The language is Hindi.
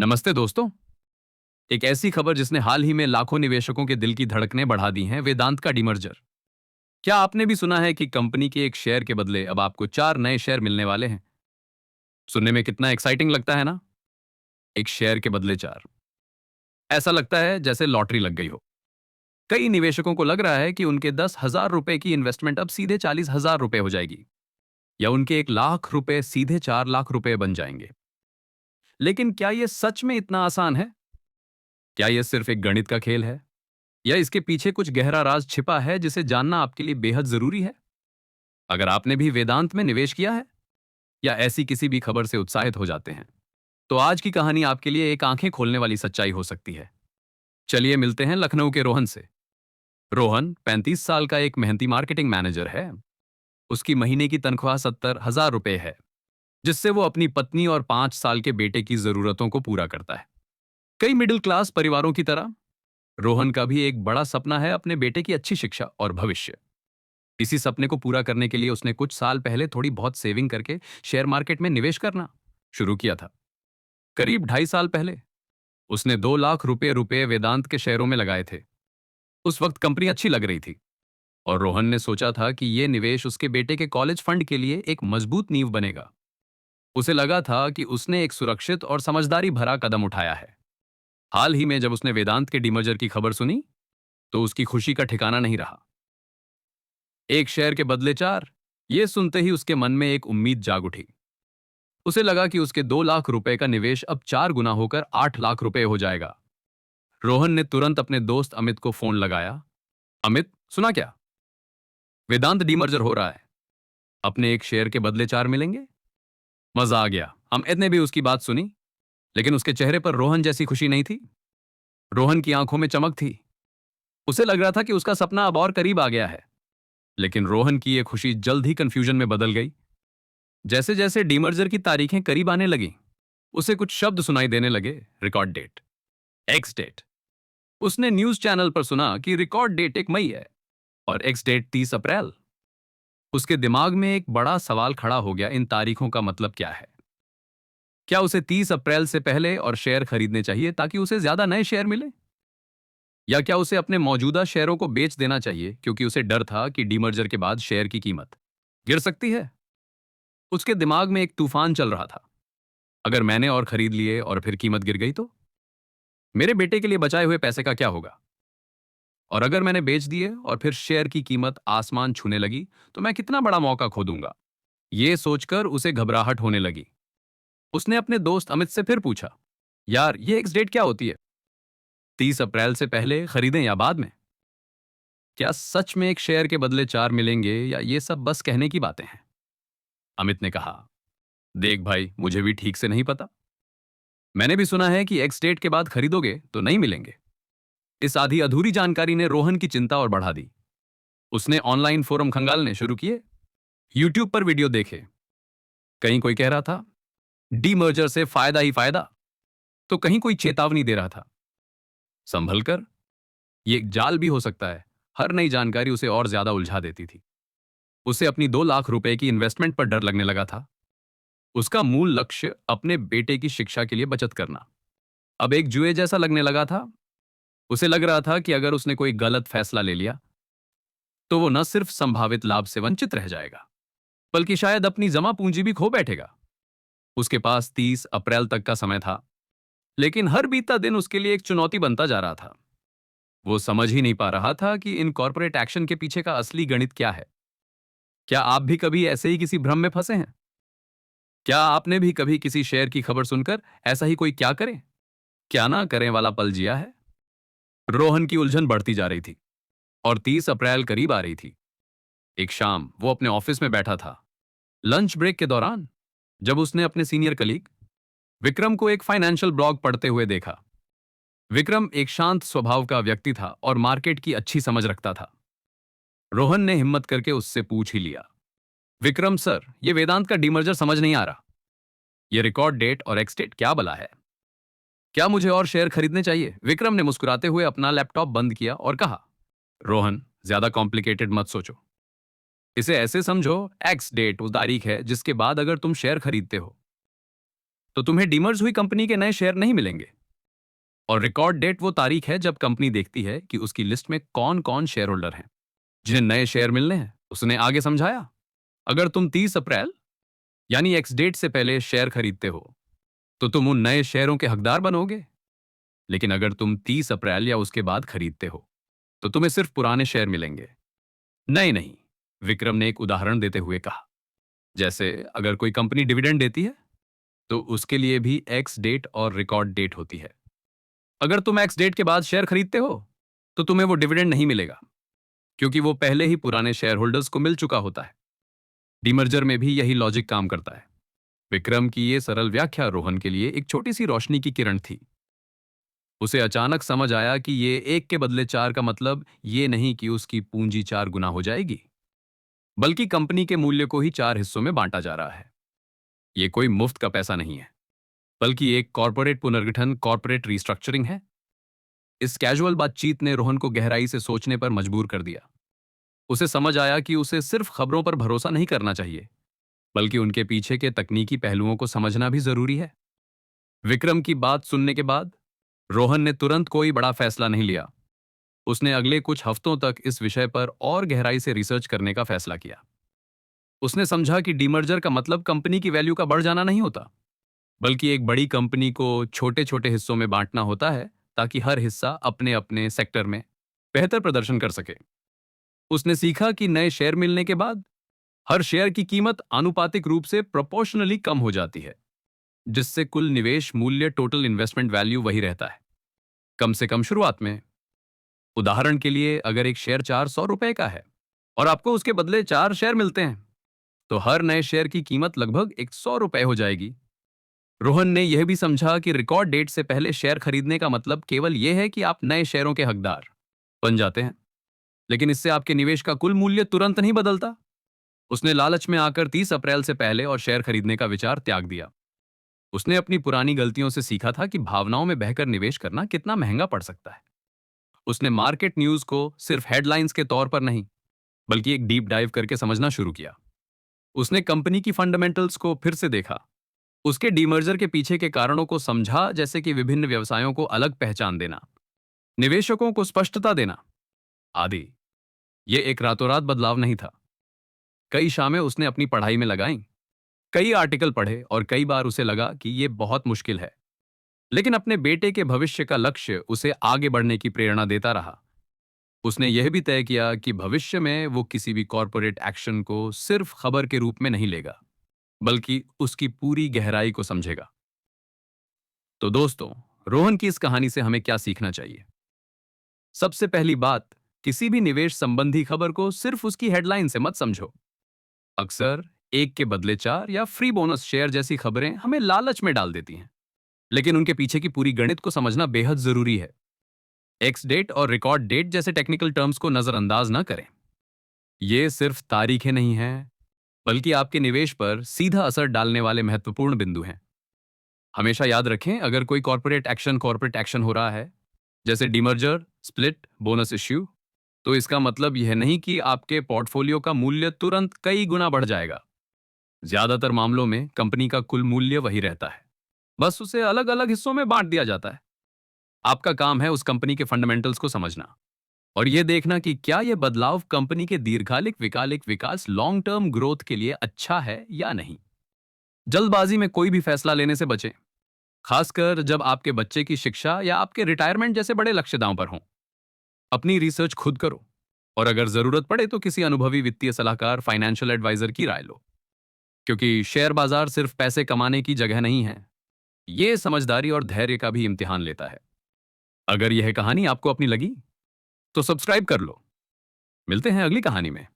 नमस्ते दोस्तों। एक ऐसी खबर जिसने हाल ही में लाखों निवेशकों के दिल की धड़कनें बढ़ा दी हैं, वेदांत का डीमर्जर। क्या आपने भी सुना है कि कंपनी के एक शेयर के बदले अब आपको 4 नए शेयर मिलने वाले हैं? सुनने में कितना एक्साइटिंग लगता है ना। एक शेयर के बदले चार। ऐसा लगता है जैसे लॉटरी लग गई हो। कई निवेशकों को लग रहा है कि उनके 10,000 रुपए की इन्वेस्टमेंट अब सीधे 40,000 रुपए हो जाएगी, या उनके 1 लाख रुपए सीधे 4 लाख रुपए बन जाएंगे। लेकिन क्या यह सच में इतना आसान है? क्या यह सिर्फ एक गणित का खेल है, या इसके पीछे कुछ गहरा राज छिपा है जिसे जानना आपके लिए बेहद जरूरी है? अगर आपने भी वेदांत में निवेश किया है, या ऐसी किसी भी खबर से उत्साहित हो जाते हैं, तो आज की कहानी आपके लिए एक आंखें खोलने वाली सच्चाई हो सकती है। चलिए मिलते हैं लखनऊ के रोहन से। रोहन 35 साल का एक मेहनती मार्केटिंग मैनेजर है। उसकी महीने की तनख्वाह 70,000 रुपए है, जिससे वो अपनी पत्नी और 5 साल के बेटे की जरूरतों को पूरा करता है। कई मिडिल क्लास परिवारों की तरह रोहन का भी एक बड़ा सपना है अपने बेटे की अच्छी शिक्षा और भविष्य। इसी सपने को पूरा करने के लिए उसने कुछ साल पहले थोड़ी बहुत सेविंग करके शेयर मार्केट में निवेश करना शुरू किया था। करीब 2.5 साल पहले उसने 2 लाख रुपए वेदांत के शेयरों में लगाए थे। उस वक्त कंपनी अच्छी लग रही थी, और रोहन ने सोचा था कि यह निवेश उसके बेटे के कॉलेज फंड के लिए एक मजबूत नींव बनेगा। उसे लगा था कि उसने एक सुरक्षित और समझदारी भरा कदम उठाया है। हाल ही में जब उसने वेदांत के डीमर्जर की खबर सुनी, तो उसकी खुशी का ठिकाना नहीं रहा। एक शेयर के बदले चार, ये सुनते ही उसके मन में एक उम्मीद जाग उठी। उसे लगा कि उसके 2 लाख रुपए का निवेश अब 4 गुना होकर 8 लाख रुपए हो जाएगा। रोहन ने तुरंत अपने दोस्त अमित को फोन लगाया। अमित, सुना क्या? वेदांत डीमर्जर हो रहा है। अपने एक शेयर के बदले चार मिलेंगे। मजा आ गया। अमित ने भी उसकी बात सुनी, लेकिन उसके चेहरे पर रोहन जैसी खुशी नहीं थी। रोहन की आंखों में चमक थी। उसे लग रहा था कि उसका सपना अब और करीब आ गया है। लेकिन रोहन की यह खुशी जल्द ही कंफ्यूजन में बदल गई। जैसे जैसे डीमर्जर की तारीखें करीब आने लगी, उसे कुछ शब्द सुनाई देने लगे। Record date, ex date. उसने न्यूज चैनल पर सुना कि रिकॉर्ड डेट 1 मई है और एक्स डेट 30 अप्रैल। उसके दिमाग में एक बड़ा सवाल खड़ा हो गया, इन तारीखों का मतलब क्या है? क्या उसे 30 अप्रैल से पहले और शेयर खरीदने चाहिए ताकि उसे ज्यादा नए शेयर मिले, या क्या उसे अपने मौजूदा शेयरों को बेच देना चाहिए क्योंकि उसे डर था कि डीमर्जर के बाद शेयर की कीमत गिर सकती है? उसके दिमाग में एक तूफान चल रहा था। अगर मैंने और खरीद लिए और फिर कीमत गिर गई तो मेरे बेटे के लिए बचाए हुए पैसे का क्या होगा? और अगर मैंने बेच दिए और फिर शेयर की कीमत आसमान छूने लगी, तो मैं कितना बड़ा मौका खो दूंगा। ये सोचकर उसे घबराहट होने लगी। उसने अपने दोस्त अमित से फिर पूछा, यार ये एक्स डेट क्या होती है? 30 अप्रैल से पहले खरीदें या बाद में? क्या सच में एक शेयर के बदले चार मिलेंगे, या ये सब बस कहने की बातें हैं? अमित ने कहा, देख भाई, मुझे भी ठीक से नहीं पता। मैंने भी सुना है कि एक्स डेट के बाद खरीदोगे तो नहीं मिलेंगे। इस आधी अधूरी जानकारी ने रोहन की चिंता और बढ़ा दी। उसने ऑनलाइन फोरम खंगालने शुरू किए, यूट्यूब पर वीडियो देखे। कहीं कोई कह रहा था डीमर्जर से फायदा ही फायदा, तो कहीं कोई चेतावनी दे रहा था, संभल कर, ये एक जाल भी हो सकता है। हर नई जानकारी उसे और ज्यादा उलझा देती थी। उसे अपनी 2 लाख रुपए की इन्वेस्टमेंट पर डर लगने लगा था। उसका मूल लक्ष्य अपने बेटे की शिक्षा के लिए बचत करना अब एक जुए जैसा लगने लगा था। उसे लग रहा था कि अगर उसने कोई गलत फैसला ले लिया, तो वो न सिर्फ संभावित लाभ से वंचित रह जाएगा, बल्कि शायद अपनी जमा पूंजी भी खो बैठेगा। उसके पास 30 अप्रैल तक का समय था, लेकिन हर बीतता दिन उसके लिए एक चुनौती बनता जा रहा था। वो समझ ही नहीं पा रहा था कि इन कॉर्पोरेट एक्शन के पीछे का असली गणित क्या है। क्या आप भी कभी ऐसे ही किसी भ्रम में फंसे हैं? क्या आपने भी कभी किसी शेयर की खबर सुनकर ऐसा ही कोई क्या करें, क्या ना करें वाला पल जिया है? रोहन की उलझन बढ़ती जा रही थी, और 30 अप्रैल करीब आ रही थी। एक शाम वो अपने ऑफिस में बैठा था, लंच ब्रेक के दौरान, जब उसने अपने सीनियर कलीग विक्रम को एक फाइनेंशियल ब्लॉग पढ़ते हुए देखा। विक्रम एक शांत स्वभाव का व्यक्ति था और मार्केट की अच्छी समझ रखता था। रोहन ने हिम्मत करके उससे पूछ ही लिया, विक्रम सर, ये वेदांत का डीमर्जर समझ नहीं आ रहा। ये रिकॉर्ड डेट और एक्स डेट क्या बला है? क्या मुझे और शेयर खरीदने चाहिए? विक्रम ने मुस्कुराते हुए अपना लैपटॉप बंद किया और कहा, रोहन, ज्यादा कॉम्प्लिकेटेड मत सोचो। इसे ऐसे समझो, एक्स डेट वो तारीख है जिसके बाद अगर तुम शेयर खरीदते हो, तो तुम्हें डीमर्ज हुई कंपनी के नए शेयर नहीं मिलेंगे। और रिकॉर्ड डेट वो तारीख है जब कंपनी देखती है कि उसकी लिस्ट में कौन कौन शेयर होल्डर हैं जिन्हें नए शेयर मिलने हैं। उसने आगे समझाया, अगर तुम 30 अप्रैल यानी एक्स डेट से पहले शेयर खरीदते हो तो तुम उन नए शेयरों के हकदार बनोगे। लेकिन अगर तुम 30 अप्रैल या उसके बाद खरीदते हो तो तुम्हें सिर्फ पुराने शेयर मिलेंगे, नए नहीं। विक्रम ने एक उदाहरण देते हुए कहा, जैसे अगर कोई कंपनी डिविडेंड देती है तो उसके लिए भी एक्स डेट और रिकॉर्ड डेट होती है। अगर तुम एक्स डेट के बाद शेयर खरीदते हो तो तुम्हें वो डिविडेंड नहीं मिलेगा, क्योंकि वो पहले ही पुराने शेयर होल्डर्स को मिल चुका होता है। डीमर्जर में भी यही लॉजिक काम करता है। विक्रम की ये सरल व्याख्या रोहन के लिए एक छोटी सी रोशनी की किरण थी। उसे अचानक समझ आया कि ये एक के बदले चार का मतलब ये नहीं कि उसकी पूंजी 4 गुना हो जाएगी, बल्कि कंपनी के मूल्य को ही 4 हिस्सों में बांटा जा रहा है। ये कोई मुफ्त का पैसा नहीं है, बल्कि एक कॉर्पोरेट पुनर्गठन, कॉर्पोरेट रिस्ट्रक्चरिंग है। इस कैजुअल बातचीत ने रोहन को गहराई से सोचने पर मजबूर कर दिया। उसे समझ आया कि उसे सिर्फ खबरों पर भरोसा नहीं करना चाहिए, बल्कि उनके पीछे के तकनीकी पहलुओं को समझना भी जरूरी है। विक्रम की बात सुनने के बाद रोहन ने तुरंत कोई बड़ा फैसला नहीं लिया। उसने अगले कुछ हफ्तों तक इस विषय पर और गहराई से रिसर्च करने का फैसला किया। उसने समझा कि डीमर्जर का मतलब कंपनी की वैल्यू का बढ़ जाना नहीं होता, बल्कि एक बड़ी कंपनी को छोटे छोटे हिस्सों में बांटना होता है, ताकि हर हिस्सा अपने अपने सेक्टर में बेहतर प्रदर्शन कर सके। उसने सीखा कि नए शेयर मिलने के बाद हर शेयर की कीमत आनुपातिक रूप से प्रोपोर्शनली कम हो जाती है, जिससे कुल निवेश मूल्य, टोटल इन्वेस्टमेंट वैल्यू वही रहता है, कम से कम शुरुआत में। उदाहरण के लिए, अगर एक शेयर 400 रुपए का है और आपको उसके बदले 4 शेयर मिलते हैं, तो हर नए शेयर की कीमत लगभग 100 रुपए हो जाएगी। रोहन ने यह भी समझा कि रिकॉर्ड डेट से पहले शेयर खरीदने का मतलब केवल यह है कि आप नए शेयरों के हकदार बन जाते हैं, लेकिन इससे आपके निवेश का कुल मूल्य तुरंत नहीं बदलता। उसने लालच में आकर 30 अप्रैल से पहले और शेयर खरीदने का विचार त्याग दिया। उसने अपनी पुरानी गलतियों से सीखा था कि भावनाओं में बहकर निवेश करना कितना महंगा पड़ सकता है। उसने मार्केट न्यूज को सिर्फ हेडलाइंस के तौर पर नहीं, बल्कि एक डीप डाइव करके समझना शुरू किया। उसने कंपनी की फंडामेंटल्स को फिर से देखा, उसके डीमर्जर के पीछे के कारणों को समझा, जैसे कि विभिन्न व्यवसायों को अलग पहचान देना, निवेशकों को स्पष्टता देना आदि। ये एक रातों रात बदलाव नहीं था। कई शामें उसने अपनी पढ़ाई में लगाई, कई आर्टिकल पढ़े और कई बार उसे लगा कि ये बहुत मुश्किल है, लेकिन अपने बेटे के भविष्य का लक्ष्य उसे आगे बढ़ने की प्रेरणा देता रहा। उसने यह भी तय किया कि भविष्य में वो किसी भी कॉरपोरेट एक्शन को सिर्फ खबर के रूप में नहीं लेगा, बल्कि उसकी पूरी गहराई को समझेगा। तो दोस्तों, रोहन की इस कहानी से हमें क्या सीखना चाहिए? सबसे पहली बात, किसी भी निवेश संबंधी खबर को सिर्फ उसकी हेडलाइन से मत समझो। अक्सर एक के बदले चार या फ्री बोनस शेयर जैसी खबरें हमें लालच में डाल देती हैं, लेकिन उनके पीछे की पूरी गणित को समझना बेहद जरूरी है। एक्स डेट और रिकॉर्ड डेट जैसे टेक्निकल टर्म्स को नजरअंदाज ना करें। ये सिर्फ तारीखें नहीं हैं, बल्कि आपके निवेश पर सीधा असर डालने वाले महत्वपूर्ण बिंदु हैं। हमेशा याद रखें, अगर कोई कॉर्पोरेट एक्शन हो रहा है, जैसे डीमर्जर, स्प्लिट, बोनस इश्यू, तो इसका मतलब यह नहीं कि आपके पोर्टफोलियो का मूल्य तुरंत कई गुना बढ़ जाएगा। ज्यादातर मामलों में कंपनी का कुल मूल्य वही रहता है, बस उसे अलग अलग हिस्सों में बांट दिया जाता है। आपका काम है उस कंपनी के फंडामेंटल्स को समझना और यह देखना कि क्या यह बदलाव कंपनी के दीर्घकालिक विकालिक विकास, लॉन्ग टर्म ग्रोथ के लिए अच्छा है या नहीं। जल्दबाजी में कोई भी फैसला लेने से बचें, खासकर जब आपके बच्चे की शिक्षा या आपके रिटायरमेंट जैसे बड़े लक्ष्य दांव पर हों। अपनी रिसर्च खुद करो और अगर जरूरत पड़े तो किसी अनुभवी वित्तीय सलाहकार, फाइनेंशियल एडवाइजर की राय लो, क्योंकि शेयर बाजार सिर्फ पैसे कमाने की जगह नहीं है, ये समझदारी और धैर्य का भी इम्तिहान लेता है। अगर यह कहानी आपको अपनी लगी तो सब्सक्राइब कर लो। मिलते हैं अगली कहानी में।